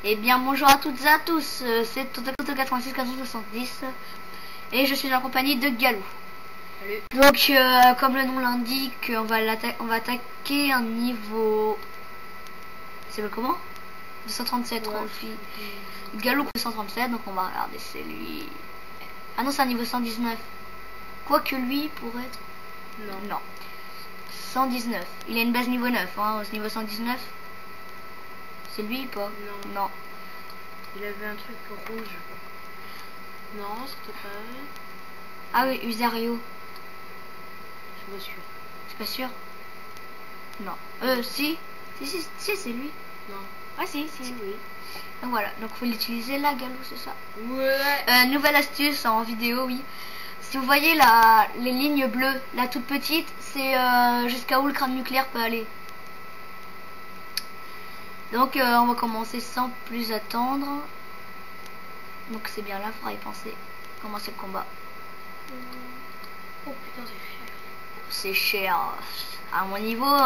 Eh bien bonjour à toutes et à tous, c'est Totakoto 86 470 et je suis en compagnie de Galou. Salut. Donc comme le nom l'indique, on va attaquer un niveau... C'est comment 237 Ouais, trophy. Galou 237, donc on va regarder, c'est lui. Ah non, c'est un niveau 119. Quoique lui pourrait être... Non. 119. Il a une base niveau 9, hein, au niveau 119. C'est lui ou pas? Non. Il avait un truc rouge. Non, c'était pas... Ah oui, Usario. Je suis pas sûr. C'est pas sûr? Non. Si, c'est lui. Non. Ah si, oui. Donc voilà, donc faut l'utiliser là, Galou, c'est ça? Ouais. Nouvelle astuce en vidéo, oui. Si vous voyez les lignes bleues, la toute petite, c'est jusqu'à où le crâne nucléaire peut aller. Donc on va commencer sans plus attendre. Donc c'est bien là, faudra y penser. Commencer le combat. Oh putain, c'est cher. C'est cher. À mon niveau,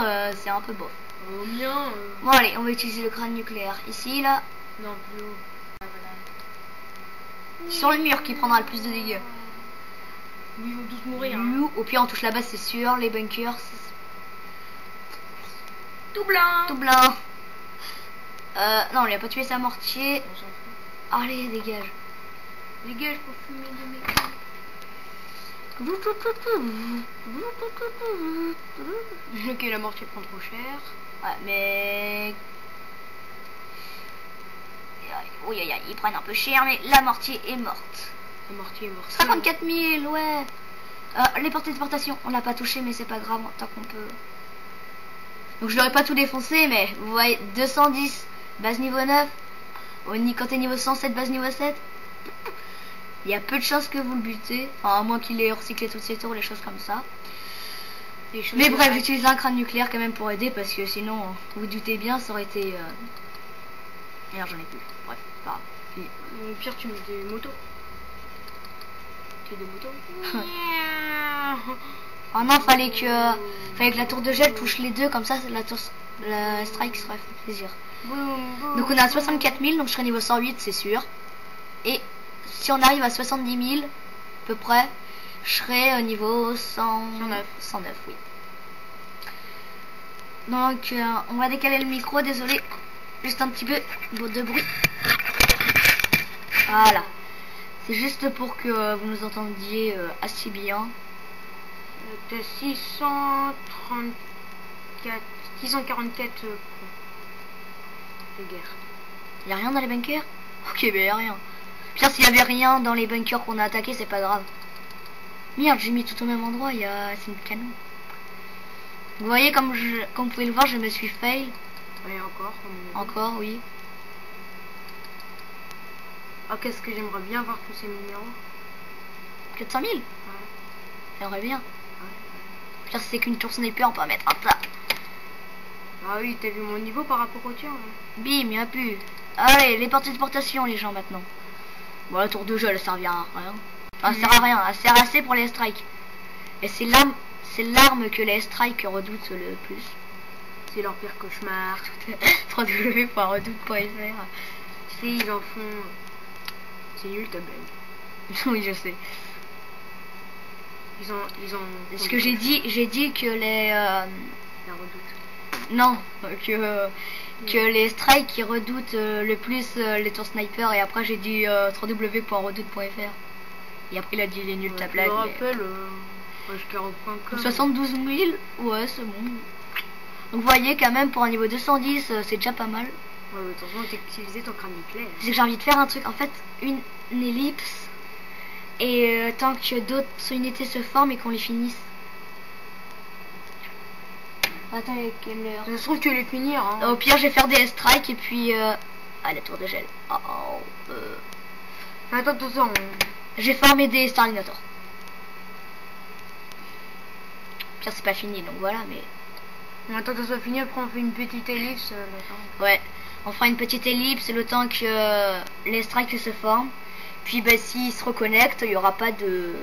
c'est un peu beau. Au mien... Bon allez, on va utiliser le crâne nucléaire. Ici, là. Non, plus haut. Ah, voilà. Sur le mur qui prendra le plus de dégâts. Ils vont tous mourir. Hein. Au pire, on touche la base, c'est sûr. Les bunkers. Tout blanc. Tout blanc. Non, on lui a pas tué sa mortier. On s'en fout. Allez, dégage. Dégage pour fumer de mes Ok, la mortier prend trop cher. Ouais, mais... Oui, ils prennent un peu cher, mais la mortier est morte. La mortier est morte. 54 000, ouais. Les portées de portation, on l'a pas touché, mais c'est pas grave, tant qu'on peut. Donc je l'aurais pas tout défoncé, mais vous voyez, 210, base niveau 9. Quand t'es niveau 107, base niveau 7. Il y a peu de chances que vous le butez. Enfin, à moins qu'il ait recyclé toutes ses tours, les choses comme ça. Mais bref, j'utilise un crâne nucléaire quand même pour aider, parce que sinon, vous doutez bien, ça aurait été... Merde, j'en ai plus. Bref, pas grave. Au pire, tu mets des motos. Tu as des motos. Oh non, fallait que la tour de gel touche les deux, comme ça la strike sera fait plaisir. Donc on est à 64 000, donc je serai niveau 108, c'est sûr. Et si on arrive à 70 000, à peu près, je serai au niveau 109, oui. Donc on va décaler le micro, désolé, juste un petit peu de bruit. Voilà. C'est juste pour que vous nous entendiez assez bien. T'as 644 de guerre. Y'a rien dans les bunkers? Ok, ben y'a rien. Pire, s'il y avait rien dans les bunkers qu'on a attaqué, c'est pas grave. Merde, j'ai mis tout au même endroit, c'est une canon. Vous voyez, comme vous pouvez le voir, je me suis fail. Ouais, Encore, oui. Ah, qu'est-ce que j'aimerais bien voir tous ces minéraux. 400 000? Ouais. J'aimerais bien. Pire, si c'est qu'une tour sniper, on peut en mettre un plat. Ah oui, t'as vu mon niveau par rapport au tien, hein. Bim, y'a plus. Allez, les portées de portation, les gens, maintenant. Bon, la tour de jeu, elle servira à rien. Enfin, elle sert à rien, elle sert assez pour les strikes. Et c'est l'arme que les strikes redoutent le plus. C'est leur pire cauchemar. www.redoute.fr. Si, ils en font... C'est nul ta blague. Oui, je sais. Ils ont... Ce que j'ai dit que les... La redoute. Non, que les strikes ils redoutent le plus les tours sniper, et après j'ai dit www.redoute.fr. Et après il a dit les nuls ta blague. Je me rappelle, mais... 72 000, ouais c'est bon. Donc vous voyez quand même pour un niveau 210 c'est déjà pas mal. Ouais, mais attention, t'as utilisé ton crâne nucléaire. C'est que j'ai envie de faire un truc, en fait, une ellipse, et tant que d'autres unités se forment et qu'on les finisse. Attends, quelle heure? Je trouve que tu vas les finir, hein. Au pire, je vais faire des strikes et puis... Ah, la tour de gel. Attends, attention. J'ai formé des Starlinator. Pire, c'est pas fini, donc voilà, mais... On attend que ça soit fini, après on fait une petite ellipse. Ouais, on fera une petite ellipse le temps que les strikes se forment. Puis bah, s'ils se reconnectent, il n'y aura pas de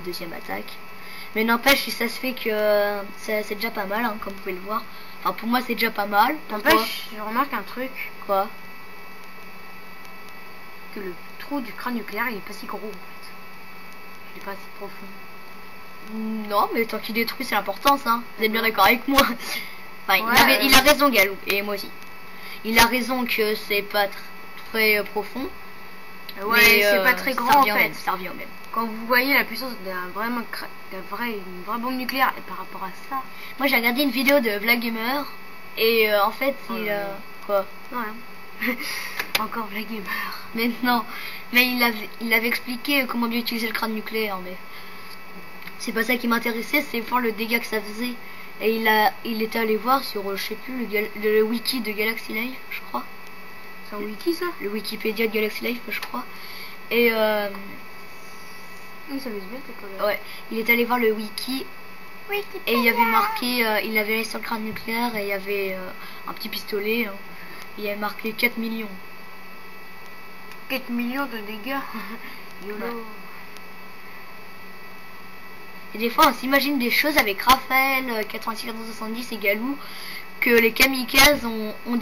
deuxième attaque. Mais n'empêche, si ça se fait que c'est déjà pas mal, hein, comme vous pouvez le voir. Enfin, pour moi, c'est déjà pas mal. N'empêche, je remarque un truc. Quoi? que le trou du crâne nucléaire il est pas si gros en fait. Il est pas si profond. Non, mais tant qu'il détruit, c'est l'importance, hein. Vous êtes bien d'accord avec moi? Enfin, Ouais, il a raison, Galou, et moi aussi. Il a raison que c'est pas très profond. Ouais, mais, c'est pas très grand ça en revient au fait. même, ça revient au même. Quand vous voyez la puissance d'une vraie bombe nucléaire et par rapport à ça. Moi, j'ai regardé une vidéo de Black Gamer, et en fait, quoi? Ouais. Encore Black Gamer. Maintenant, mais il avait expliqué comment bien utiliser le crâne nucléaire, mais c'est pas ça qui m'intéressait, c'est voir le dégât que ça faisait. Et il était allé voir sur, je sais plus, le wiki de Galaxy Life, je crois. C'est un wiki ça? Le Wikipédia de Galaxy Life, je crois. Et Oui, ça me bien, t'es pas ouais, il est allé voir le wiki. Et il y avait marqué, il avait allé sur le crâne nucléaire et il y avait un petit pistolet. Hein. Il y avait marqué 4 millions. 4 millions de dégâts. YOLO. Ouais. Et des fois, on s'imagine des choses avec Raphaël, 86 470 et Galou, que les kamikazes ont